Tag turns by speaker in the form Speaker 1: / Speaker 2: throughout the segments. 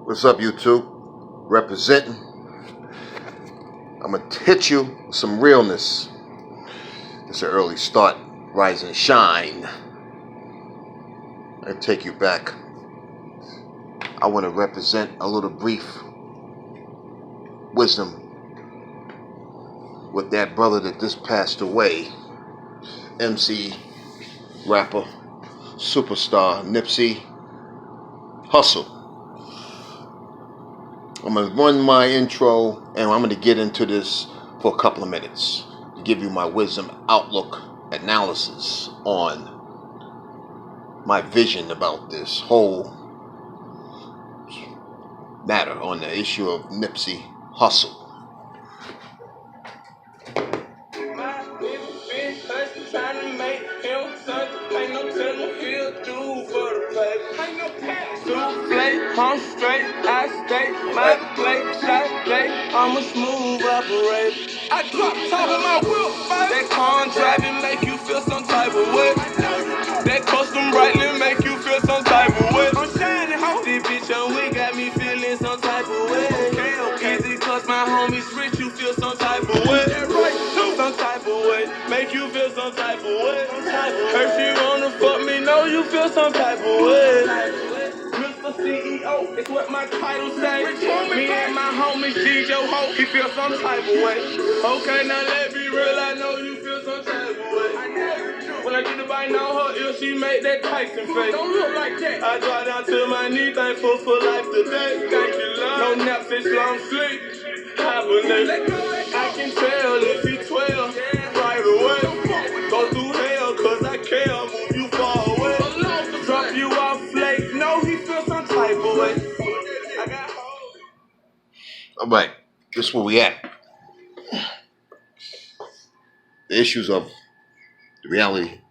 Speaker 1: What's up, YouTube? Representing. I'm gonna hit you with some realness. It's an early start, rise and shine. I take you back. I want to represent a little brief wisdom with that brother that just passed away, MC, rapper, superstar, Nipsey Hussle. I'm going to run my intro and I'm going to get into this for a couple of minutes to give you my wisdom outlook analysis on my vision about this whole matter on the issue of Nipsey Hussle.
Speaker 2: I'm straight, I stay, my plate, shot play, I'm a smooth operator. I drop top of my wheel, that car driving make you feel some type of way. That custom brightly make you feel some type of way. I'm shining, ho. This bitch on we got me feeling some type of way. Okay. Easy cause my homies rich, you feel some type of way. Some type of way, make you feel some type of way. If you wanna fuck me, know you feel some type of way. Mr. CEO, it's what my title say. Me and my homies, G.J. Ho, he feel some type of way. Okay, now let's be real, I know you feel some type of way. When I get the bite on her ear, she make that Tyson face. Don't look like that. I drop down to my knee, thankful for life today. Thank you, love. No nap since long sleep. Hibernate. I can tell if he 12 right away. Go through hell, cause I care, move you far away. Drop you off late, no, he feels some type of way. I got hold.
Speaker 1: Alright, this is where we at. The issues of the reality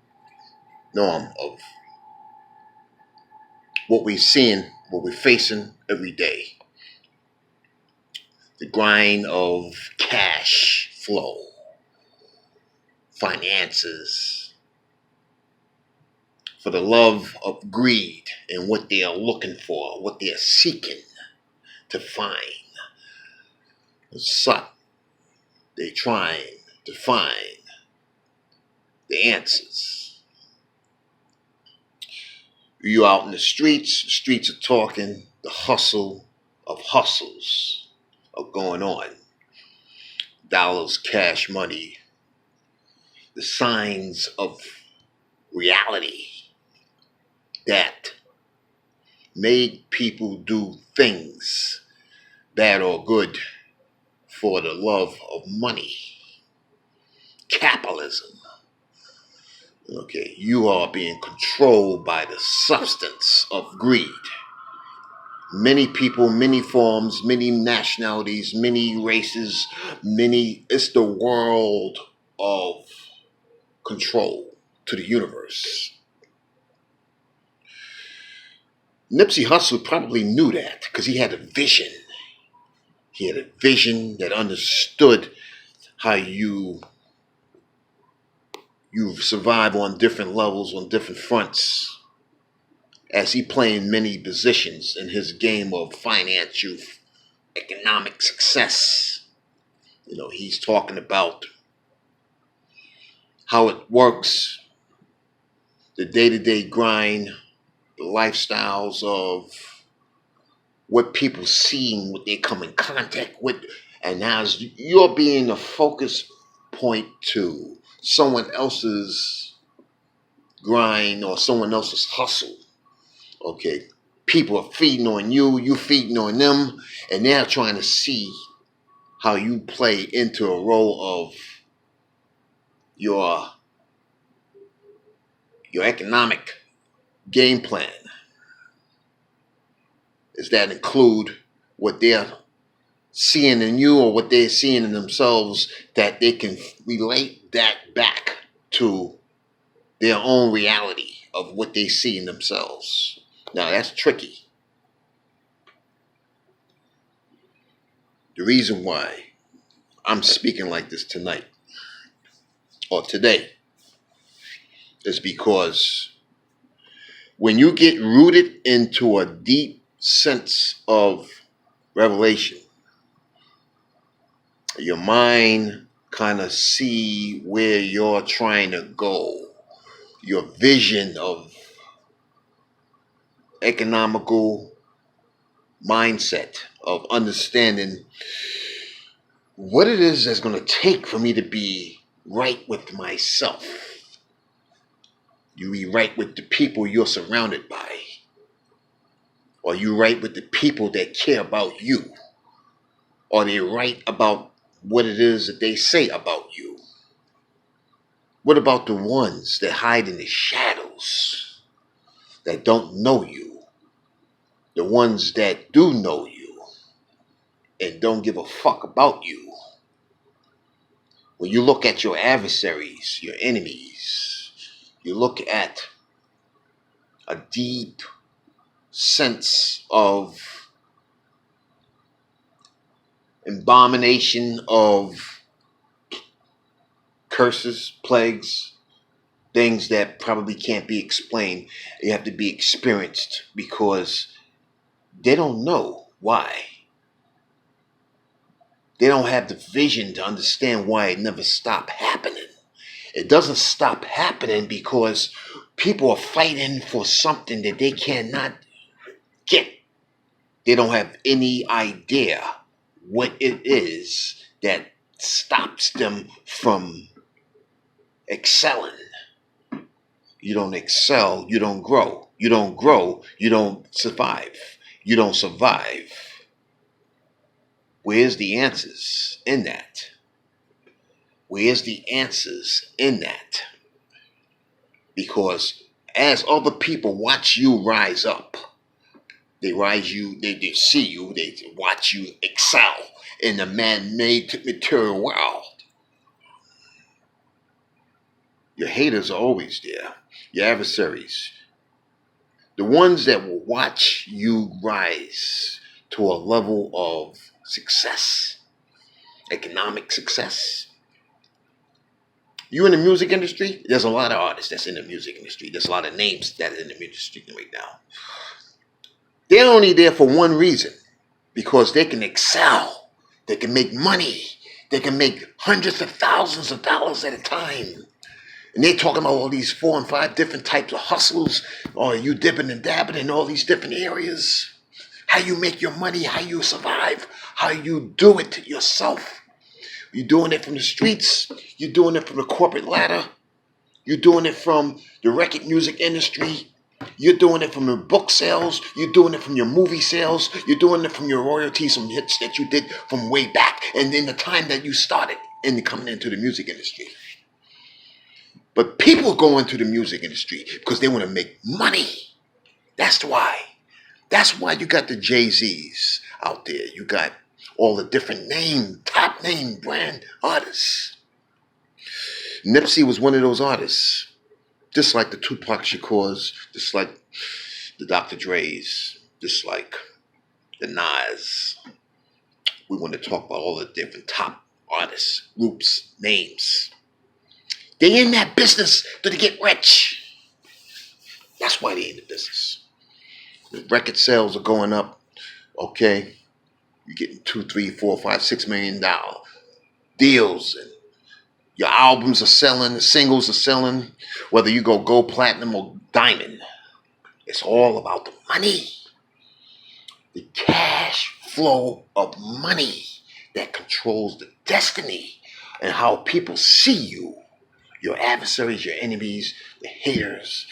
Speaker 1: norm of what we're seeing, what we're facing every day. The grind of cash flow, finances, for the love of greed and what they are looking for, what they are seeking to find. They're trying to find the answers. You out in the streets are talking, the hustle of hustles are going on. Dollars, cash, money, the signs of reality that made people do things, bad or good, for the love of money. Capitalism. Okay, you are being controlled by the substance of greed. Many people, many forms, many nationalities, many races, it's the world of control to the universe. Nipsey Hussle probably knew that because he had a vision. He had a vision that understood how you survive on different levels, on different fronts, as he playing many positions in his game of financial, economic success. He's talking about how it works, the day-to-day grind, the lifestyles of what people see, what they come in contact with, and as you're being a focus point to someone else's grind or someone else's hustle. Okay, people are feeding on you, you feeding on them, and they're trying to see how you play into a role of your economic game plan. Does that include what they're seeing in you or what they're seeing in themselves, that they can relate that back to their own reality of what they see in themselves? Now, that's tricky. The reason why I'm speaking like this tonight or today is because when you get rooted into a deep sense of revelation. Your mind kind of see where you're trying to go. Your vision of economical mindset of understanding what it is that's going to take for me to be right with myself. You be right with the people you're surrounded by. Or you right with the people that care about you. Or they right about what it is that they say about you. What about the ones that hide in the shadows, that don't know you? The ones that do know you and don't give a fuck about you. When you look at your adversaries, your enemies, you look at a deep sense of abomination of curses, plagues, things that probably can't be explained. They have to be experienced because they don't know why. They don't have the vision to understand why it never stopped happening. It doesn't stop happening because people are fighting for something that they cannot get. They don't have any idea what it is that stops them from excelling. You don't excel, you don't grow. You don't grow, you don't survive. You don't survive. Where's the answers in that? Where's the answers in that? Because as other people watch you rise up, they see you, they watch you excel in the man-made material world. Your haters are always there. Your adversaries. The ones that will watch you rise to a level of success, economic success. You in the music industry, there's a lot of artists that's in the music industry. There's a lot of names that are in the music industry right now. They're only there for one reason, because they can excel. They can make money. They can make hundreds of thousands of dollars at a time. And they're talking about all these 4 and 5 different types of hustles, or you dipping and dabbing in all these different areas. How you make your money, how you survive, how you do it yourself. You're doing it from the streets. You're doing it from the corporate ladder. You're doing it from the record music industry. You're doing it from your book sales. You're doing it from your movie sales. You're doing it from your royalties, from hits that you did from way back and in the time that you started in coming into the music industry. But people go into the music industry because they want to make money. That's why. That's why you got the Jay-Z's out there. You got all the different top name brand artists. Nipsey was one of those artists. Just like the Tupac Shakurs, just like the Dr. Dre's, just like the Nas. We want to talk about all the different top artists, groups, names. They in that business to get rich. That's why they in the business. The record sales are going up. Okay, you're getting $2, $3, $4, $5, $6 million deals, and your albums are selling, the singles are selling. Whether you go gold, platinum, or diamond, it's all about the money. The cash flow of money that controls the destiny and how people see you. Your adversaries, your enemies, the haters,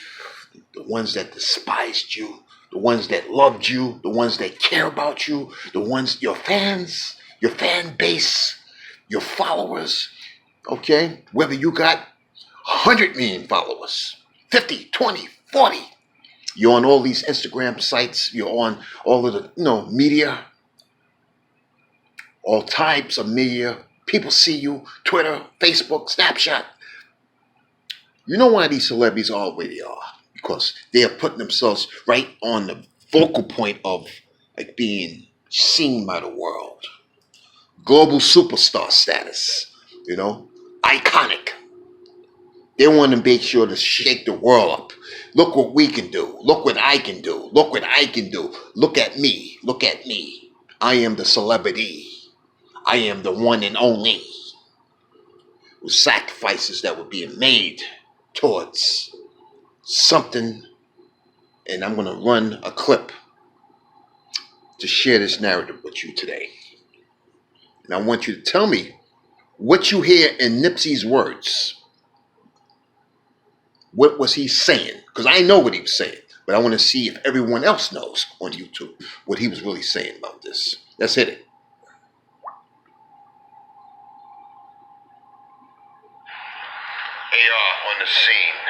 Speaker 1: the ones that despised you, the ones that loved you, the ones that care about you, the ones, your fans, your fan base, your followers, okay? Whether you got 100 million followers, 50, 20, 40, you're on all these Instagram sites, you're on all of the, media, all types of media. People see you, Twitter, Facebook, Snapchat. You know why these celebrities are the way they are? Because they are putting themselves right on the focal point of like being seen by the world. Global superstar status, iconic. They want to make sure to shake the world up. Look what we can do. Look what I can do. Look what I can do. Look at me. Look at me. I am the celebrity. I am the one and only. With sacrifices that were being made towards something. And I'm going to run a clip to share this narrative with you today. And I want you to tell me what you hear in Nipsey's words. What was he saying? Because I know what he was saying, but I want to see if everyone else knows on YouTube what he was really saying about this. Let's hit it.
Speaker 3: AR on the scene,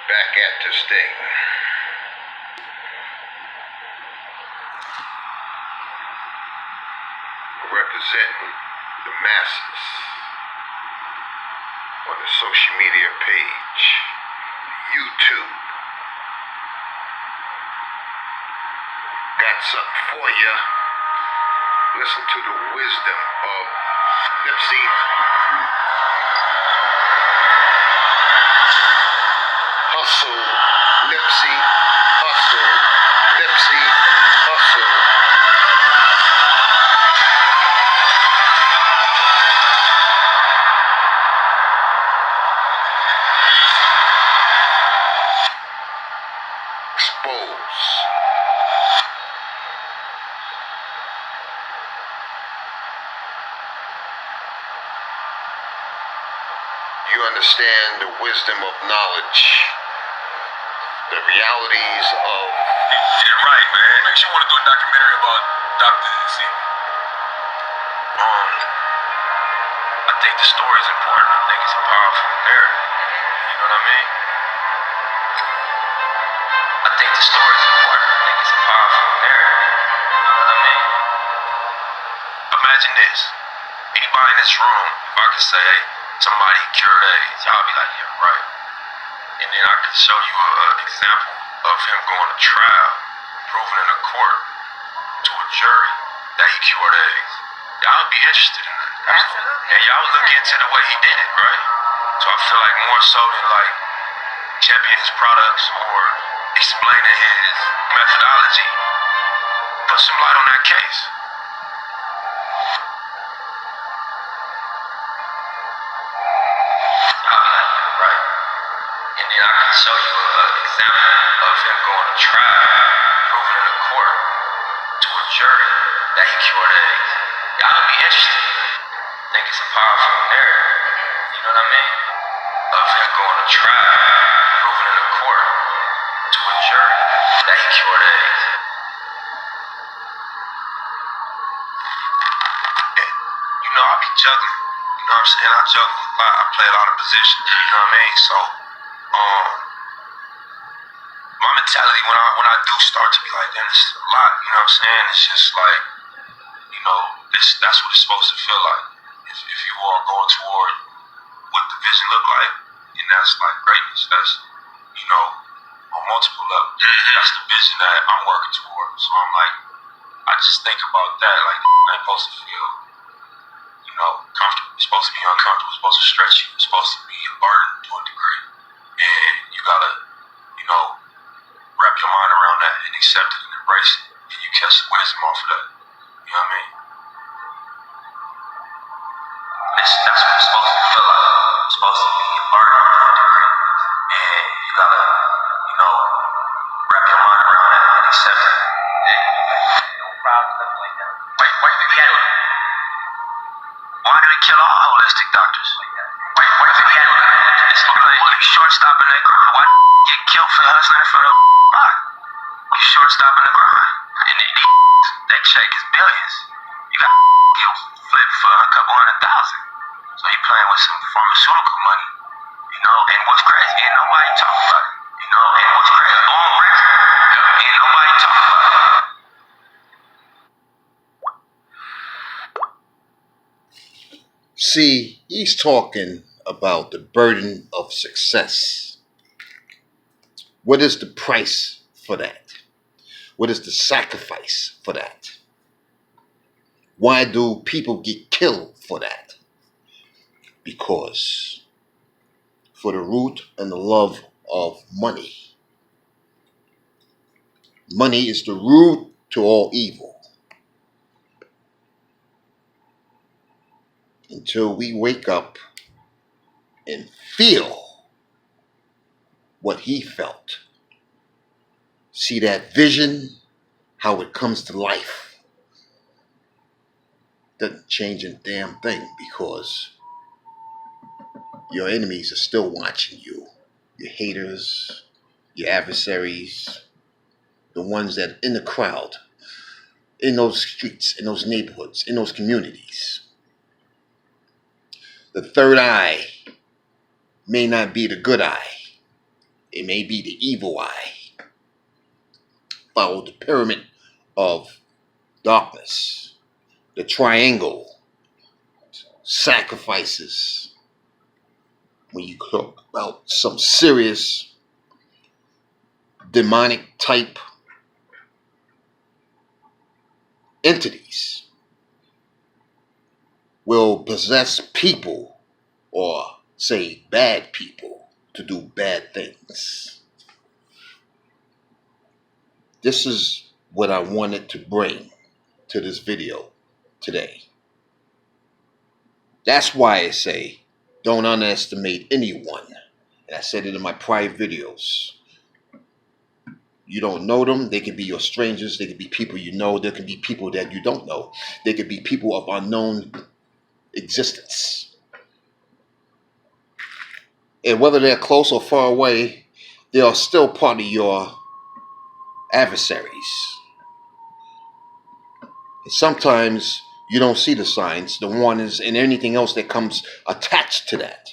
Speaker 3: back at this thing. Representing the masses on the social media page, YouTube. Got something for you. Listen to the wisdom of Nipsey. Hussle, Nipsey, Hussle, Nipsey, Hussle. Expose. You understand the wisdom of knowledge, the realities of.
Speaker 4: Yeah, right, man. Makes you want to do a documentary about Dr. Z. I think the story is important. I think it's a powerful narrative. You know what I mean? I think the story is important. I think it's a powerful narrative. You know what I mean? Imagine this. Anybody in this room, if I could say, hey, somebody cured AIDS, y'all be like, yeah, right. And then I could show you an example of him going to trial, proven in a court to a jury that he cured AIDS. Y'all would be interested in that. Absolutely. And y'all would look into the way he did it, right? So I feel like more so than like championing his products or explaining his methodology, put some light on that case. Right. And then I can show you an example of him going to trial, proven in a court to a jury that he cured AIDS. Y'all would be interested in that. I think it's a powerful narrative. You know what I mean? Of him going to trial, proven in a court to a jury that he cured AIDS. And, you know, I be juggling. You know what I'm saying? I juggle a lot. I play a lot of positions. You know what I mean? So, my mentality when I do start to be like, damn, this is a lot. You know what I'm saying? It's just like, you know, that's what it's supposed to feel like. If you are going toward what the vision look like, and that's like greatness. That's, you know, on multiple levels. That's the vision that I'm working toward. So I'm like, I just think about that. Like, ain't supposed to feel, you know, comfortable. It's supposed to be uncomfortable. It's supposed to stretch you. It's supposed to be a burden to a degree. And you gotta, you know, wrap your mind around that and accept it and embrace it. And you catch the wisdom off of that. You know what I mean? That's what it's supposed to feel like. It's supposed to be a burden to a degree. And you gotta, you know, wrap your mind around that and accept it. No problem, nothing like that. Wait, why do you think he had it? Why did they kill all holistic doctors? Wait, what if he had it? This motherfucker, you shortstop in that grind. Why get killed for hustling for the block? You shortstop in the grind. And that check is billions. You got get flipped for a couple $100,000. So he playing with some pharmaceutical money. You know, and what's crazy, ain't nobody talk about it. You know, and what's crazy, on record, ain't nobody talk about it.
Speaker 1: See, he's talking about the burden of success. What is the price for that? What is the sacrifice for that? Why do people get killed for that? Because for the root and the love of money. Money is the root to all evil. Until we wake up and feel what he felt. See that vision, how it comes to life. Doesn't change a damn thing, because your enemies are still watching you. Your haters, your adversaries, the ones that are in the crowd, in those streets, in those neighborhoods, in those communities. The third eye may not be the good eye. It may be the evil eye. Follow the pyramid of darkness, the triangle, sacrifices. When you talk about some serious demonic type entities will possess people, or say bad people, to do bad things. This is what I wanted to bring to this video today. That's why I say don't underestimate anyone. And I said it in my prior videos. You don't know them. They can be your strangers. They can be people you know. There can be people that you don't know. They could be people of unknown existence. And whether they're close or far away, they are still part of your adversaries. And sometimes you don't see the signs, the warnings, and anything else that comes attached to that.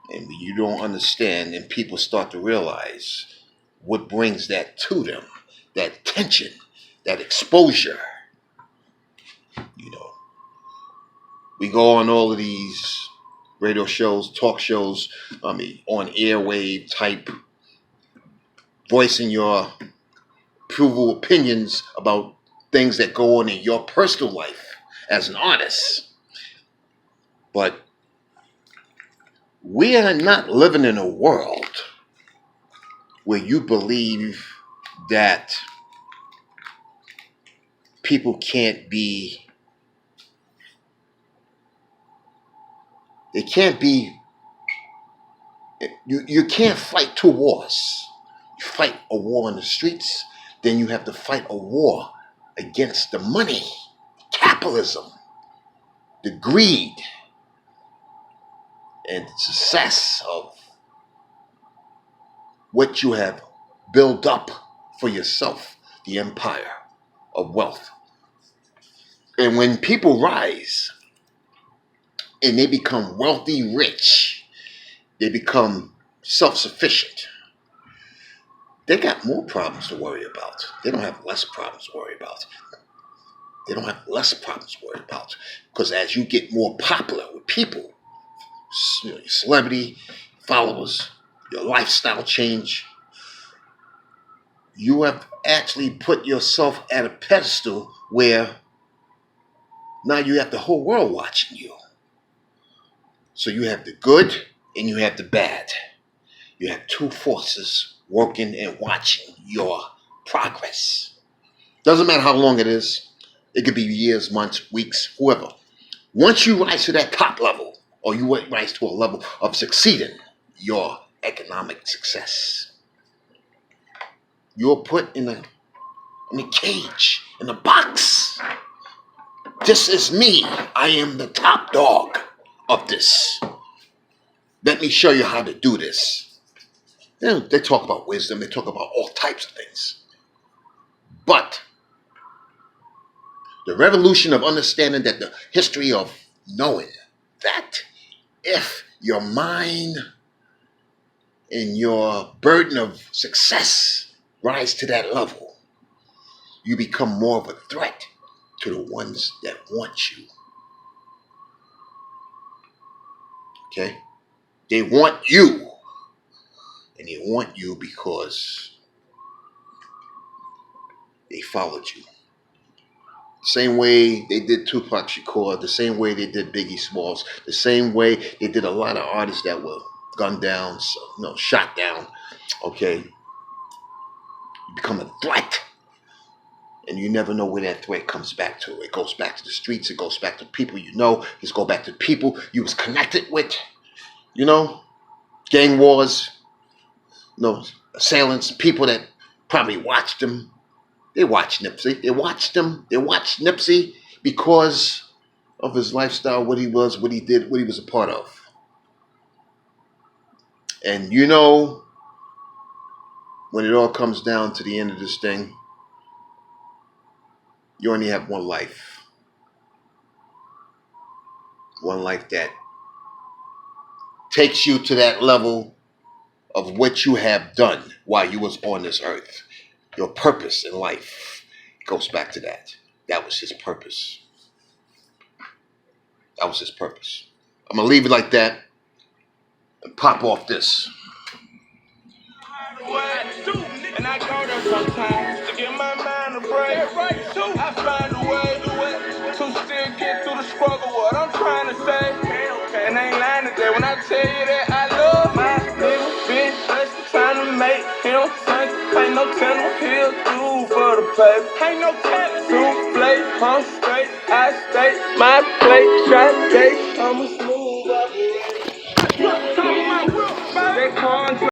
Speaker 1: And when you don't understand, and people start to realize what brings that to them, that tension, that exposure. You know, we go on all of these radio shows, talk shows, on airwave type, voicing your approval opinions about things that go on in your personal life as an artist. But we are not living in a world where you believe that people can't be, you can't fight two wars. You fight a war in the streets, then you have to fight a war against the money, capitalism, the greed, and success of what you have built up for yourself, the empire of wealth. And when people rise and they become wealthy, rich, they become self-sufficient, they got more problems to worry about. They don't have less problems to worry about. They don't have less problems to worry about. Because as you get more popular with people, your celebrity, followers, your lifestyle change, you have actually put yourself at a pedestal where now you have the whole world watching you. So you have the good and you have the bad. You have two forces working and watching your progress. Doesn't matter how long it is. It could be years, months, weeks, whoever. Once you rise to that top level, or you rise to a level of succeeding your economic success, you're put in a cage, in a box. This is me. I am the top dog of this. Let me show you how to do this. They talk about wisdom. They talk about all types of things. But the revolution of understanding that the history of knowing that if your mind and your burden of success rise to that level, you become more of a threat to the ones that want you. Okay? They want you. And they want you because they followed you. Same way they did Tupac Shakur, the same way they did Biggie Smalls, the same way they did a lot of artists that were gunned down, so, no, shot down. Okay, you become a threat, and you never know where that threat comes back to. It goes back to the streets. It goes back to people you know. It goes back to people you was connected with. You know, gang wars. No, assailants, people that probably watched him. They watched Nipsey. They watched him. They watched Nipsey because of his lifestyle, what he was, what he did, what he was a part of. And you know, when it all comes down to the end of this thing, you only have one life. One life that takes you to that level of what you have done while you was on this earth. Your purpose in life goes back to that. That was his purpose. That was his purpose. I'm going to leave it like that and pop off this.
Speaker 2: And I go there sometimes to get my mind a break. I find a way to still get through the struggle. What I'm trying to say, and I ain't lying today when I tell you that I love my little bitch. Just trying to make him think. Ain't no telling what he'll do for the paper. Ain't no telling. Souffle, I'm straight, I stay. My plate, shot day, I'm a